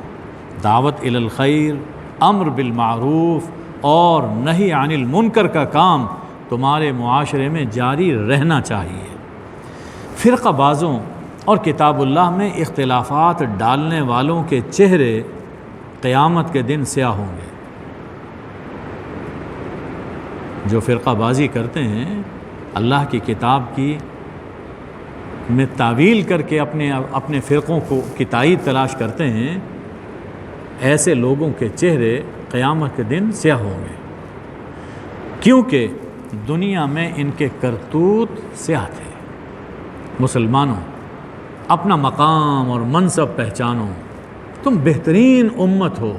دعوت الی الخیر، امر بالمعروف اور نہی عن المنکر کا کام تمہارے معاشرے میں جاری رہنا چاہیے۔ فرقہ بازوں اور کتاب اللہ میں اختلافات ڈالنے والوں کے چہرے قیامت کے دن سیاہ ہوں گے۔ جو فرقہ بازی کرتے ہیں، اللہ کی کتاب میں تعویل کر کے اپنے فرقوں کی تائید تلاش کرتے ہیں، ایسے لوگوں کے چہرے قیامت کے دن سیاہ ہوں گے، کیونکہ دنیا میں ان کے کرتوت سیاہ تھے۔ مسلمانوں، اپنا مقام اور منصب پہچانو، تم بہترین امت ہو،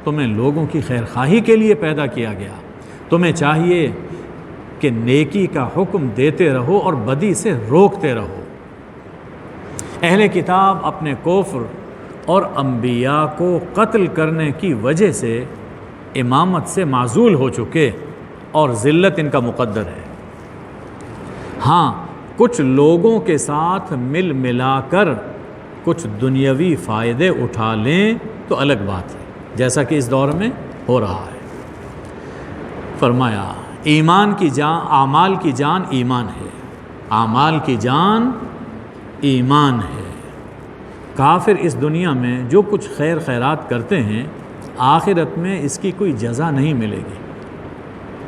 تمہیں لوگوں کی خیر خواہی کے لیے پیدا کیا گیا، تمہیں چاہیے کہ نیکی کا حکم دیتے رہو اور بدی سے روکتے رہو۔ اہل کتاب اپنے کفر اور انبیاء کو قتل کرنے کی وجہ سے امامت سے معزول ہو چکے اور ذلت ان کا مقدر ہے۔ ہاں، کچھ لوگوں کے ساتھ مل ملا کر کچھ دنیاوی فائدے اٹھا لیں تو الگ بات ہے، جیسا کہ اس دور میں ہو رہا ہے۔ فرمایا اعمال کی جان ایمان ہے، اعمال کی جان ایمان ہے۔ کافر اس دنیا میں جو کچھ خیر خیرات کرتے ہیں، آخرت میں اس کی کوئی جزا نہیں ملے گی۔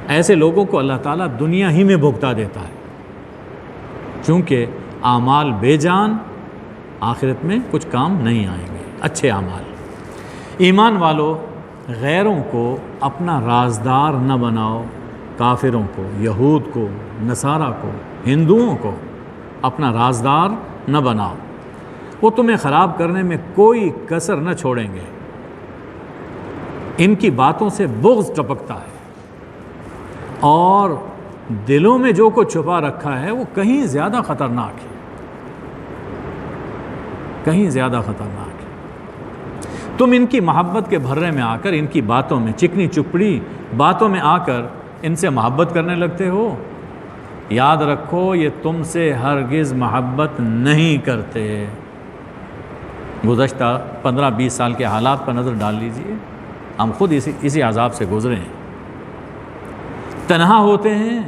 ایسے لوگوں کو اللہ تعالیٰ دنیا ہی میں بھگتا دیتا ہے، چونکہ اعمال بے جان آخرت میں کچھ کام نہیں آئیں گے، اچھے اعمال۔ ایمان والو، غیروں کو اپنا رازدار نہ بناؤ، کافروں کو، یہود کو، نصارہ کو، ہندوؤں کو اپنا رازدار نہ بناؤ، وہ تمہیں خراب کرنے میں کوئی کسر نہ چھوڑیں گے۔ ان کی باتوں سے بغض ٹپکتا ہے اور دلوں میں جو کچھ چھپا رکھا ہے وہ کہیں زیادہ خطرناک ہے، کہیں زیادہ خطرناک ہے۔ تم ان کی محبت کے بھرے میں آ کر، ان کی باتوں میں، چکنی چپڑی باتوں میں آ کر ان سے محبت کرنے لگتے ہو۔ یاد رکھو، یہ تم سے ہرگز محبت نہیں کرتے۔ گزشتہ 15-20 سال کے حالات پر نظر ڈال لیجئے، ہم خود اسی عذاب سے گزرے ہیں۔ تنہا ہوتے ہیں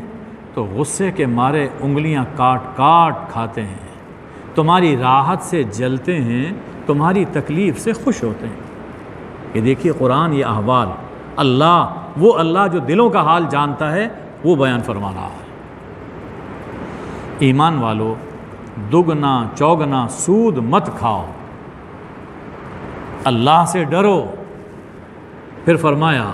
تو غصے کے مارے انگلیاں کاٹ کاٹ کھاتے ہیں، تمہاری راحت سے جلتے ہیں، تمہاری تکلیف سے خوش ہوتے ہیں۔ یہ دیکھیے قرآن، یہ احوال وہ اللہ جو دلوں کا حال جانتا ہے وہ بیان فرما رہا ہے۔ ایمان والو، دگنا چوگنا سود مت کھاؤ، اللہ سے ڈرو۔ پھر فرمایا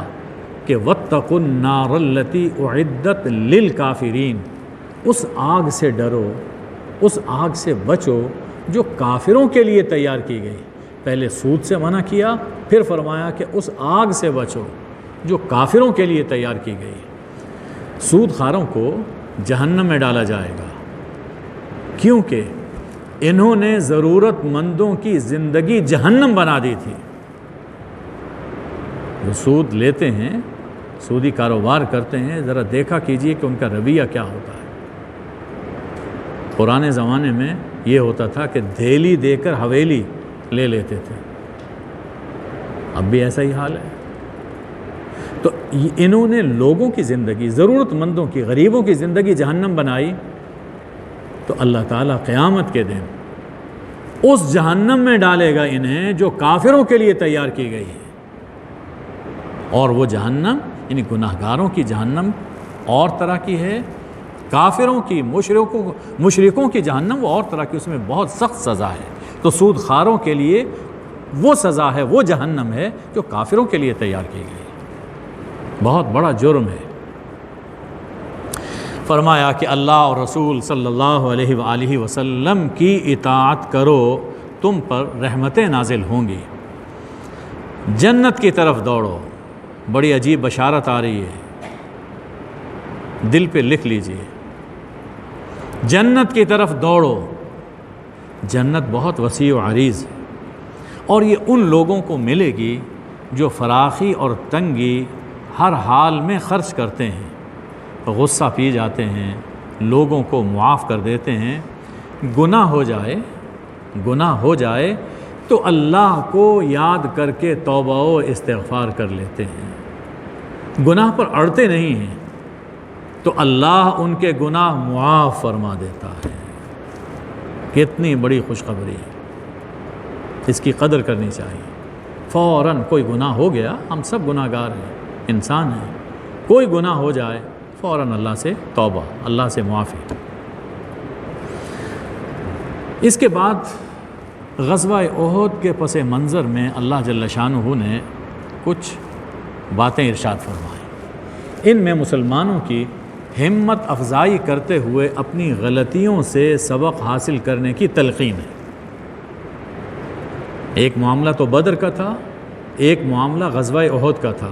کہ وَاتَّقُوا النَّارَ الَّتِي أُعِدَّتْ لِلْكَافِرِينَ، اس آگ سے ڈرو، اس آگ سے بچو جو کافروں کے لیے تیار کی گئی۔ پہلے سود سے منع کیا، پھر فرمایا کہ اس آگ سے بچو جو کافروں کے لیے تیار کی گئی۔ سود خاروں کو جہنم میں ڈالا جائے گا، کیونکہ انہوں نے ضرورت مندوں کی زندگی جہنم بنا دی تھی۔ جو سود لیتے ہیں سودی کاروبار کرتے ہیں، ذرا دیکھا کیجئے کہ ان کا رویہ کیا ہوتا ہے۔ پرانے زمانے میں یہ ہوتا تھا کہ دھیلی دے کر حویلی لے لیتے تھے، اب بھی ایسا ہی حال ہے۔ تو انہوں نے لوگوں کی زندگی، ضرورت مندوں کی، غریبوں کی زندگی جہنم بنائی، تو اللہ تعالیٰ قیامت کے دن اس جہنم میں ڈالے گا انہیں جو کافروں کے لیے تیار کی گئی ہے۔ اور وہ جہنم یعنی گناہگاروں کی جہنم اور طرح کی ہے، کافروں کی، مشرکوں کی جہنم وہ اور طرح کی، اس میں بہت سخت سزا ہے۔ تو سود خاروں کے لیے وہ سزا ہے، وہ جہنم ہے جو کافروں کے لیے تیار کی گئی ہے، بہت بڑا جرم ہے۔ فرمایا کہ اللہ اور رسول صلی اللہ علیہ وآلہ وسلم کی اطاعت کرو، تم پر رحمتیں نازل ہوں گی، جنت کی طرف دوڑو۔ بڑی عجیب بشارت آ رہی ہے، دل پہ لکھ لیجئے، جنت کی طرف دوڑو۔ جنت بہت وسیع و عریض ہے، اور یہ ان لوگوں کو ملے گی جو فراخی اور تنگی ہر حال میں خرچ کرتے ہیں، غصہ پی جاتے ہیں، لوگوں کو معاف کر دیتے ہیں، گناہ ہو جائے تو اللہ کو یاد کر کے توبہ و استغفار کر لیتے ہیں، گناہ پر اڑتے نہیں ہیں، تو اللہ ان کے گناہ معاف فرما دیتا ہے۔ کتنی بڑی خوشخبری ہے، اس کی قدر کرنی چاہیے۔ فوراً کوئی گناہ ہو گیا، ہم سب گناہ گار ہیں، انسان ہیں، کوئی گناہ ہو جائے فوراً اللہ سے توبہ، اللہ سے معافی۔ اس کے بعد غزوہ احد کے پس منظر میں اللہ جل شانہ نے کچھ باتیں ارشاد فرمائیں۔ ان میں مسلمانوں کی ہمت افزائی کرتے ہوئے اپنی غلطیوں سے سبق حاصل کرنے کی تلقین ہے۔ ایک معاملہ تو بدر کا تھا، ایک معاملہ غزوہ احد کا تھا،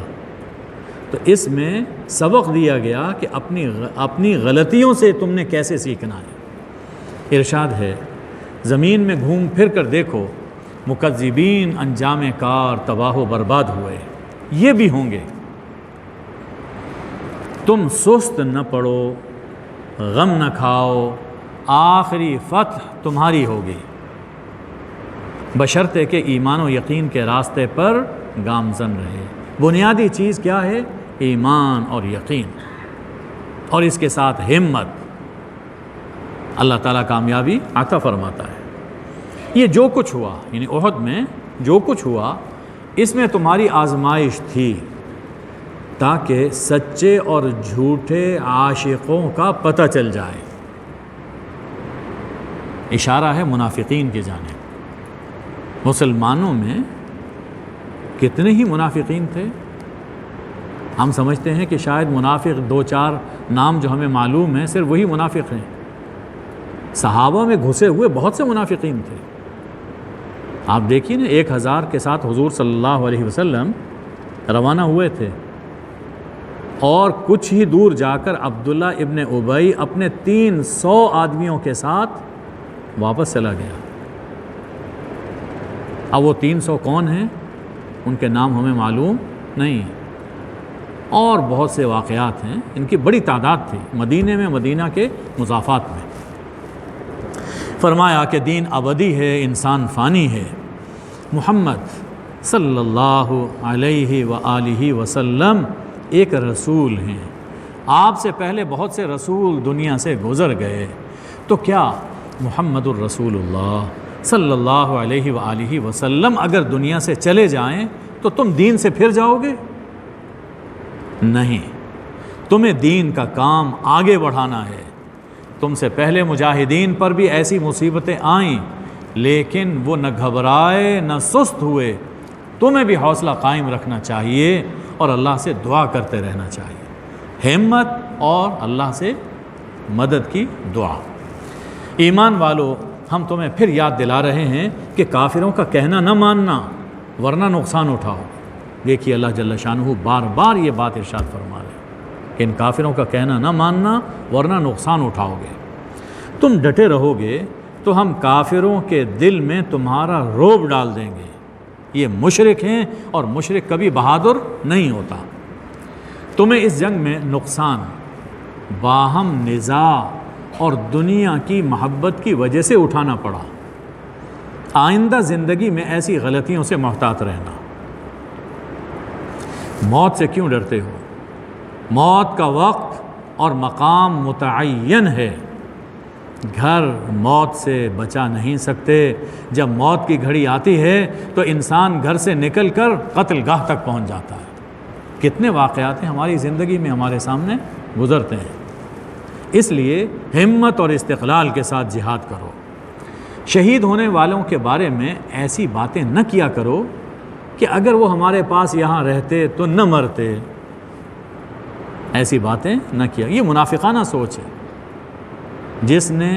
تو اس میں سبق دیا گیا کہ اپنی غلطیوں سے تم نے کیسے سیکھنا ہے۔ ارشاد ہے، زمین میں گھوم پھر کر دیکھو، مکذبین انجام کار تباہ و برباد ہوئے، یہ بھی ہوں گے۔ تم سست نہ پڑو، غم نہ کھاؤ، آخری فتح تمہاری ہوگی، بشرطے کہ ایمان و یقین کے راستے پر گامزن رہے۔ بنیادی چیز کیا ہے؟ ایمان اور یقین، اور اس کے ساتھ ہمت۔ اللہ تعالیٰ کامیابی عطا فرماتا ہے۔ یہ جو کچھ ہوا، یعنی احد میں جو کچھ ہوا، اس میں تمہاری آزمائش تھی، تاکہ سچے اور جھوٹے عاشقوں کا پتہ چل جائے۔ اشارہ ہے منافقین کی جانب۔ مسلمانوں میں کتنے ہی منافقین تھے، ہم سمجھتے ہیں کہ شاید منافق دو چار نام جو ہمیں معلوم ہیں صرف وہی منافق ہیں، صحابہ میں گھسے ہوئے بہت سے منافقین تھے۔ آپ دیکھیے نا، 1000 کے ساتھ حضور صلی اللہ علیہ وسلم روانہ ہوئے تھے، اور کچھ ہی دور جا کر عبداللہ ابن ابی اپنے 300 آدمیوں کے ساتھ واپس چلا گیا۔ اب وہ 300 کون ہیں؟ ان کے نام ہمیں معلوم نہیں، اور بہت سے واقعات ہیں، ان کی بڑی تعداد تھی مدینے میں، مدینہ کے مضافات میں۔ فرمایا کہ دین ابدی ہے، انسان فانی ہے۔ محمد صلی اللہ علیہ وآلہ وسلم ایک رسول ہیں، آپ سے پہلے بہت سے رسول دنیا سے گزر گئے، تو کیا محمد الرسول اللہ صلی اللہ علیہ وآلہ وسلم اگر دنیا سے چلے جائیں تو تم دین سے پھر جاؤ گے؟ نہیں، تمہیں دین کا کام آگے بڑھانا ہے۔ تم سے پہلے مجاہدین پر بھی ایسی مصیبتیں آئیں، لیکن وہ نہ گھبرائے نہ سست ہوئے۔ تمہیں بھی حوصلہ قائم رکھنا چاہیے اور اللہ سے دعا کرتے رہنا چاہیے، ہمت اور اللہ سے مدد کی دعا۔ ایمان والو، ہم تمہیں پھر یاد دلا رہے ہیں کہ کافروں کا کہنا نہ ماننا، ورنہ نقصان اٹھاؤ۔ دیکھیے اللہ جل شانہ بار بار یہ بات ارشاد فرما رہے ہیں کہ ان کافروں کا کہنا نہ ماننا ورنہ نقصان اٹھاؤ گے۔ تم ڈٹے رہو گے تو ہم کافروں کے دل میں تمہارا رعب ڈال دیں گے۔ یہ مشرک ہیں، اور مشرک کبھی بہادر نہیں ہوتا۔ تمہیں اس جنگ میں نقصان، باہم نزاع اور دنیا کی محبت کی وجہ سے اٹھانا پڑا۔ آئندہ زندگی میں ایسی غلطیوں سے محتاط رہنا۔ موت سے کیوں ڈرتے ہو؟ موت کا وقت اور مقام متعین ہے۔ گھر موت سے بچا نہیں سکتے۔ جب موت کی گھڑی آتی ہے تو انسان گھر سے نکل کر قتل گاہ تک پہنچ جاتا ہے۔ کتنے واقعات ہیں ہماری زندگی میں ہمارے سامنے گزرتے ہیں۔ اس لیے ہمت اور استقلال کے ساتھ جہاد کرو۔ شہید ہونے والوں کے بارے میں ایسی باتیں نہ کیا کرو کہ اگر وہ ہمارے پاس یہاں رہتے تو نہ مرتے۔ ایسی باتیں نہ کیا، یہ منافقانہ سوچ ہے۔ جس نے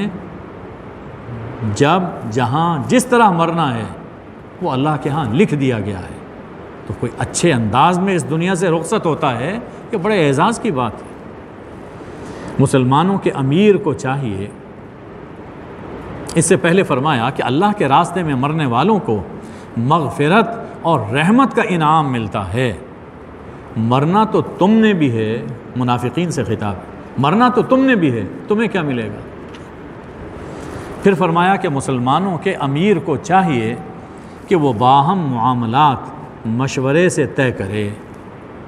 جب جہاں جس طرح مرنا ہے وہ اللہ کے ہاں لکھ دیا گیا ہے، تو کوئی اچھے انداز میں اس دنیا سے رخصت ہوتا ہے کہ بڑے اعزاز کی بات ہے۔ مسلمانوں کے امیر کو چاہیے، اس سے پہلے فرمایا کہ اللہ کے راستے میں مرنے والوں کو مغفرت اور رحمت کا انعام ملتا ہے۔ مرنا تو تم نے بھی ہے، منافقین سے خطاب ہے، مرنا تو تم نے بھی ہے، تمہیں کیا ملے گا؟ پھر فرمایا کہ مسلمانوں کے امیر کو چاہیے کہ وہ باہم معاملات مشورے سے طے کرے۔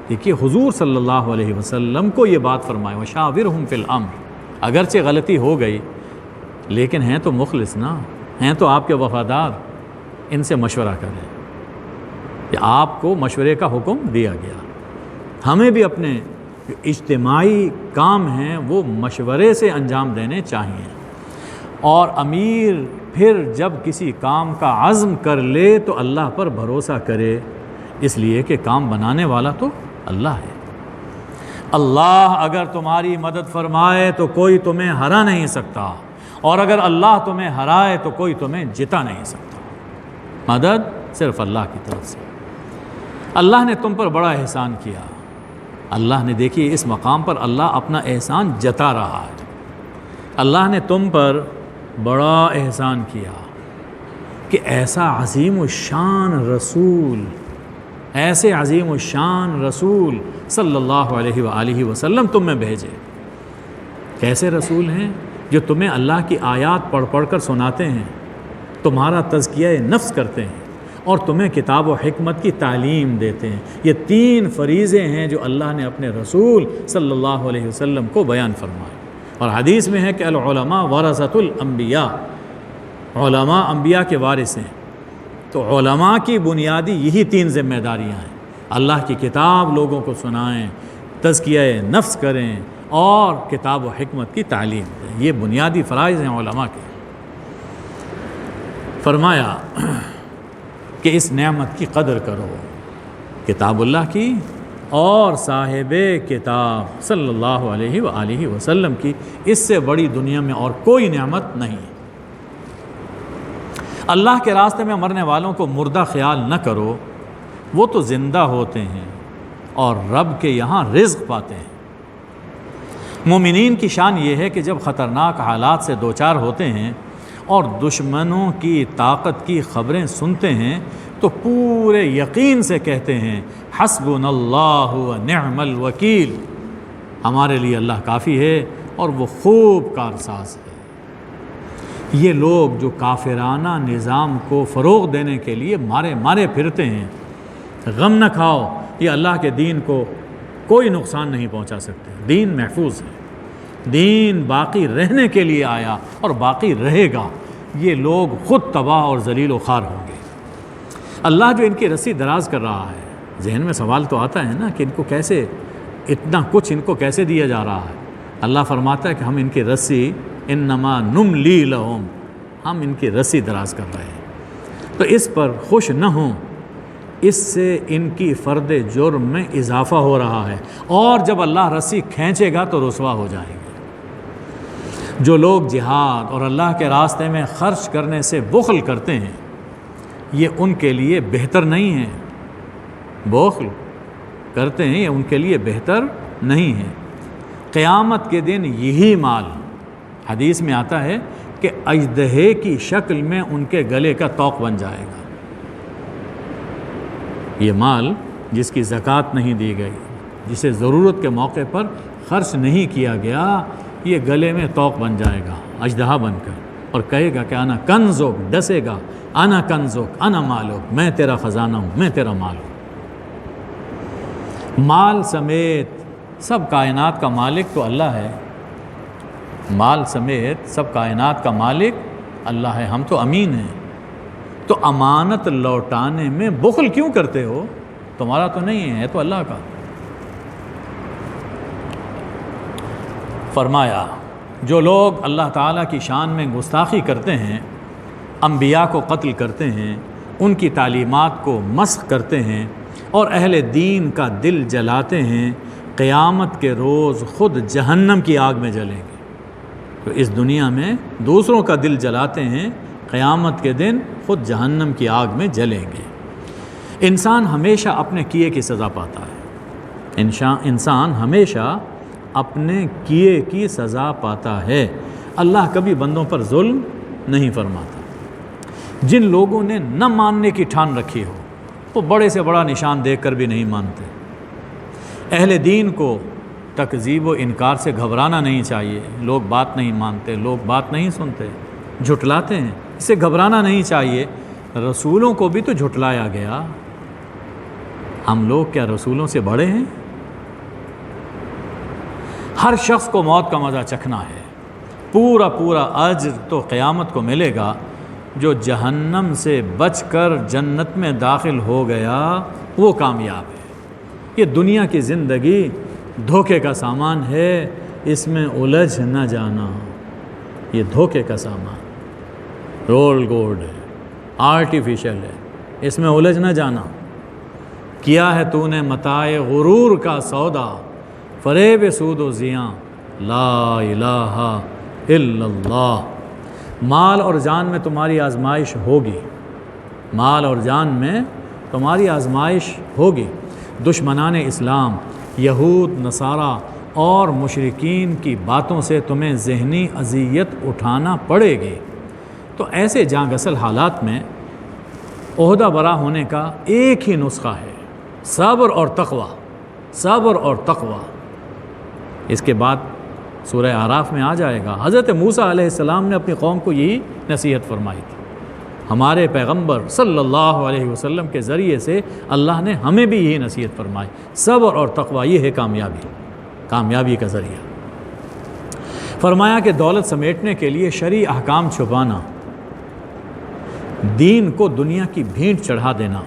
دیکھیے حضور صلی اللہ علیہ وسلم کو یہ بات فرمائے، وشاورہم فی الامر۔ اگرچہ غلطی ہو گئی لیکن ہیں تو مخلص نا، ہیں تو آپ کے وفادار، ان سے مشورہ کریں۔ کہ آپ کو مشورے کا حکم دیا گیا، ہمیں بھی اپنے جو اجتماعی کام ہیں وہ مشورے سے انجام دینے چاہیے۔ اور امیر پھر جب کسی کام کا عزم کر لے تو اللہ پر بھروسہ کرے، اس لیے کہ کام بنانے والا تو اللہ ہے۔ اللہ اگر تمہاری مدد فرمائے تو کوئی تمہیں ہرا نہیں سکتا، اور اگر اللہ تمہیں ہرائے تو کوئی تمہیں جتا نہیں سکتا۔ مدد صرف اللہ کی طرف سے۔ اللہ نے تم پر بڑا احسان کیا۔ اللہ نے، دیکھیے اس مقام پر اللہ اپنا احسان جتا رہا ہے۔ اللہ نے تم پر بڑا احسان کیا کہ ایسا عظیم الشان رسول، ایسے عظیم الشان رسول صلی اللہ علیہ وآلہ وسلم تم میں بھیجے۔ کیسے رسول ہیں؟ جو تمہیں اللہ کی آیات پڑھ پڑھ کر سناتے ہیں، تمہارا تزکیہ نفس کرتے ہیں، اور تمہیں کتاب و حکمت کی تعلیم دیتے ہیں۔ یہ 3 فریضے ہیں جو اللہ نے اپنے رسول صلی اللہ علیہ وسلم کو بیان فرمائے۔ اور حدیث میں ہے کہ العلماء ورثۃ الانبیاء، علماء انبیاء کے وارث ہیں۔ تو علماء کی بنیادی یہی 3 ذمہ داریاں ہیں: اللہ کی کتاب لوگوں کو سنائیں، تزکیہ نفس کریں، اور کتاب و حکمت کی تعلیم دیں۔ یہ بنیادی فرائض ہیں علماء کے۔ فرمایا کہ اس نعمت کی قدر کرو، کتاب اللہ کی اور صاحب کتاب صلی اللہ علیہ وآلہ وسلم کی۔ اس سے بڑی دنیا میں اور کوئی نعمت نہیں۔ اللہ کے راستے میں مرنے والوں کو مردہ خیال نہ کرو، وہ تو زندہ ہوتے ہیں اور رب کے یہاں رزق پاتے ہیں۔ مومنین کی شان یہ ہے کہ جب خطرناک حالات سے دوچار ہوتے ہیں اور دشمنوں کی طاقت کی خبریں سنتے ہیں تو پورے یقین سے کہتے ہیں حسبنا اللہ و نعم الوکیل، ہمارے لیے اللہ کافی ہے اور وہ خوب کارساز ہے۔ یہ لوگ جو کافرانہ نظام کو فروغ دینے کے لیے مارے پھرتے ہیں، غم نہ کھاؤ، یہ اللہ کے دین کو کوئی نقصان نہیں پہنچا سکتے۔ دین محفوظ ہے، دین باقی رہنے کے لیے آیا اور باقی رہے گا۔ یہ لوگ خود تباہ اور ذلیل و خوار ہوں گے۔ اللہ جو ان کی رسی دراز کر رہا ہے، ذہن میں سوال تو آتا ہے نا کہ ان کو کیسے، اتنا کچھ ان کو کیسے دیا جا رہا ہے؟ اللہ فرماتا ہے کہ ہم ان کی رسی انما نملی لہم، ہم ان کی رسی دراز کر رہے ہیں۔ تو اس پر خوش نہ ہوں، اس سے ان کی فرد جرم میں اضافہ ہو رہا ہے، اور جب اللہ رسی کھینچے گا تو رسوا ہو جائیں گے۔ جو لوگ جہاد اور اللہ کے راستے میں خرچ کرنے سے بخل کرتے ہیں، یہ ان کے لیے بہتر نہیں ہے۔ بخل کرتے ہیں، یہ ان کے لیے بہتر نہیں ہے۔ قیامت کے دن یہی مال، حدیث میں آتا ہے کہ اژدہے کی شکل میں ان کے گلے کا طوق بن جائے گا۔ یہ مال جس کی زکوٰۃ نہیں دی گئی، جسے ضرورت کے موقع پر خرچ نہیں کیا گیا، یہ گلے میں طوق بن جائے گا اژدہا بن کر، اور کہے گا کہ انا کنزک، ڈسے گا انا کنزک انا مالک، میں تیرا خزانہ ہوں، میں تیرا مال ہوں۔ مال سمیت سب کائنات کا مالک تو اللہ ہے، مال سمیت سب کائنات کا مالک اللہ ہے، ہم تو امین ہیں، تو امانت لوٹانے میں بخل کیوں کرتے ہو؟ تمہارا تو نہیں ہے تو اللہ کا۔ فرمایا جو لوگ اللہ تعالیٰ کی شان میں گستاخی کرتے ہیں، انبیاء کو قتل کرتے ہیں، ان کی تعلیمات کو مسخ کرتے ہیں اور اہل دین کا دل جلاتے ہیں، قیامت کے روز خود جہنم کی آگ میں جلیں گے۔ تو اس دنیا میں دوسروں کا دل جلاتے ہیں، قیامت کے دن خود جہنم کی آگ میں جلیں گے۔ انسان ہمیشہ اپنے کیے کی سزا پاتا ہے، انسان ہمیشہ اپنے کیے کی سزا پاتا ہے۔ اللہ کبھی بندوں پر ظلم نہیں فرماتا۔ جن لوگوں نے نہ ماننے کی ٹھان رکھی ہو وہ بڑے سے بڑا نشان دیکھ کر بھی نہیں مانتے۔ اہل دین کو تکذیب و انکار سے گھبرانا نہیں چاہیے، لوگ بات نہیں مانتے، لوگ بات نہیں سنتے، جھٹلاتے ہیں، اس سے گھبرانا نہیں چاہیے۔ رسولوں کو بھی تو جھٹلایا گیا، ہم لوگ کیا رسولوں سے بڑے ہیں؟ ہر شخص کو موت کا مزہ چکھنا ہے، پورا اجر تو قیامت کو ملے گا۔ جو جہنم سے بچ کر جنت میں داخل ہو گیا وہ کامیاب ہے۔ یہ دنیا کی زندگی دھوکے کا سامان ہے، اس میں الجھ نہ جانا، یہ دھوکے کا سامان، رول گولڈ ہے، آرٹیفیشل ہے، اس میں الجھ نہ جانا۔ کیا ہے تو نے متاع غرور کا سودا، فریب سود و زیاں، لا الہ الا اللہ۔ مال اور جان میں تمہاری آزمائش ہوگی، مال اور جان میں تمہاری آزمائش ہوگی۔ دشمنان اسلام، یہود، نصارہ اور مشرکین کی باتوں سے تمہیں ذہنی اذیت اٹھانا پڑے گی۔ تو ایسے جاں گسل حالات میں عہدہ برا ہونے کا ایک ہی نسخہ ہے، صبر اور تقوی، صبر اور تقوی۔ اس کے بعد سورہ اعراف میں آ جائے گا، حضرت موسیٰ علیہ السلام نے اپنی قوم کو یہی نصیحت فرمائی تھی۔ ہمارے پیغمبر صلی اللہ علیہ وسلم کے ذریعے سے اللہ نے ہمیں بھی یہی نصیحت فرمائی، صبر اور تقوی، یہ ہے کامیابی کا ذریعہ۔ فرمایا کہ دولت سمیٹنے کے لیے شرعی احکام چھپانا، دین کو دنیا کی بھینٹ چڑھا دینا،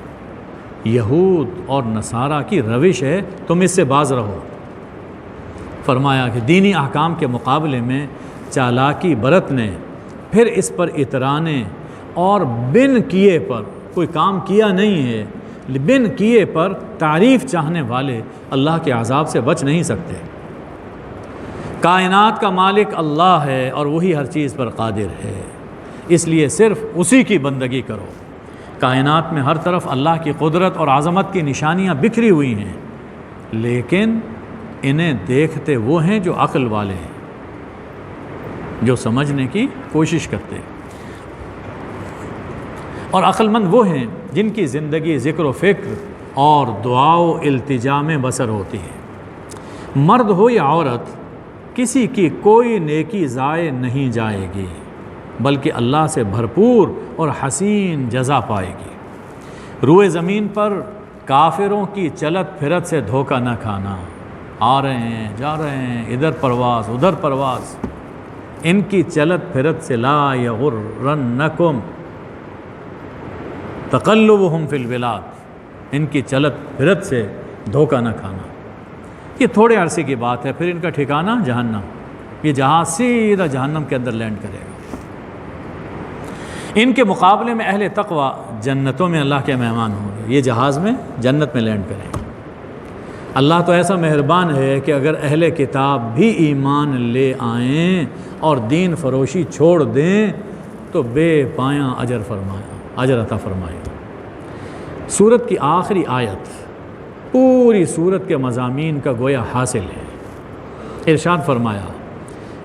یہود اور نصارہ کی روش ہے، تم اس سے باز رہو۔ فرمایا کہ دینی احکام کے مقابلے میں چالاکی برتنے، پھر اس پر اترانے اور بن کیے پر، کوئی کام کیا نہیں ہے، بن کیے پر تعریف چاہنے والے اللہ کے عذاب سے بچ نہیں سکتے۔ کائنات کا مالک اللہ ہے اور وہی ہر چیز پر قادر ہے، اس لیے صرف اسی کی بندگی کرو۔ کائنات میں ہر طرف اللہ کی قدرت اور عظمت کی نشانیاں بکھری ہوئی ہیں، لیکن انہیں دیکھتے وہ ہیں جو عقل والے ہیں، جو سمجھنے کی کوشش کرتے ہیں، اور عقل مند وہ ہیں جن کی زندگی ذکر و فکر اور دعا و التجا میں بسر ہوتی ہے۔ مرد ہو یا عورت، کسی کی کوئی نیکی ضائع نہیں جائے گی، بلکہ اللہ سے بھرپور اور حسین جزا پائے گی۔ روئے زمین پر کافروں کی چلت پھرت سے دھوکہ نہ کھانا، آ رہے ہیں جا رہے ہیں، ادھر پرواز ادھر پرواز، ان کی چلت پھرت سے لا یغرنکم تقلبہم فی البلاد، ان کی چلت پھرت سے دھوکہ نہ کھانا۔ یہ تھوڑے عرصے کی بات ہے، پھر ان کا ٹھکانہ جہنم، یہ جہاز سیدھا جہنم کے اندر لینڈ کرے گا۔ ان کے مقابلے میں اہل تقوی جنتوں میں اللہ کے مہمان ہوں گے، یہ جہاز میں جنت میں لینڈ کریں گے۔ اللہ تو ایسا مہربان ہے کہ اگر اہل کتاب بھی ایمان لے آئیں اور دین فروشی چھوڑ دیں تو بے پایاں اجر عطا فرمائے۔ سورت کی آخری آیت پوری سورت کے مضامین کا گویا حاصل ہے۔ ارشاد فرمایا،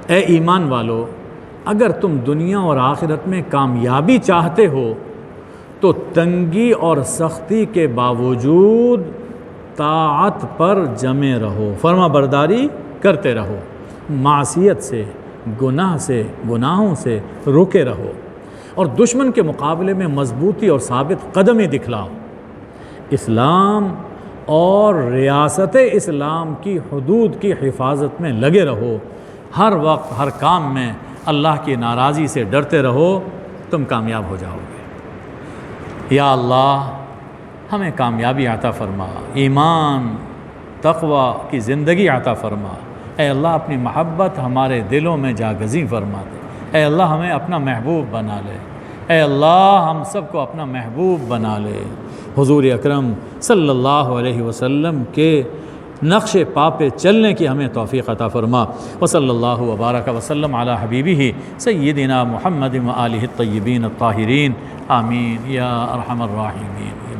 اے ایمان والو، اگر تم دنیا اور آخرت میں کامیابی چاہتے ہو تو تنگی اور سختی کے باوجود طاعت پر جمے رہو، فرما برداری کرتے رہو، معصیت سے، گناہ سے، گناہوں سے روکے رہو، اور دشمن کے مقابلے میں مضبوطی اور ثابت قدمی دکھلاؤ۔ اسلام اور ریاست اسلام کی حدود کی حفاظت میں لگے رہو، ہر وقت ہر کام میں اللہ کی ناراضی سے ڈرتے رہو، تم کامیاب ہو جاؤ گے۔ یا اللہ ہمیں کامیابی عطا فرما، ایمان تقوی کی زندگی عطا فرما۔ اے اللہ اپنی محبت ہمارے دلوں میں جاگزیں فرما دے۔ اے اللہ ہمیں اپنا محبوب بنا لے۔ اے اللہ ہم سب کو اپنا محبوب بنا لے۔ حضور اکرم صلی اللہ علیہ وسلم کے نقش پا پہ چلنے کی ہمیں توفیق عطا فرما۔ وصلی اللہ وبارک وسلم علی حبیبہ سیدنا محمد و آلہ الطیبین الطاہرین، آمین یا ارحم الراحمین۔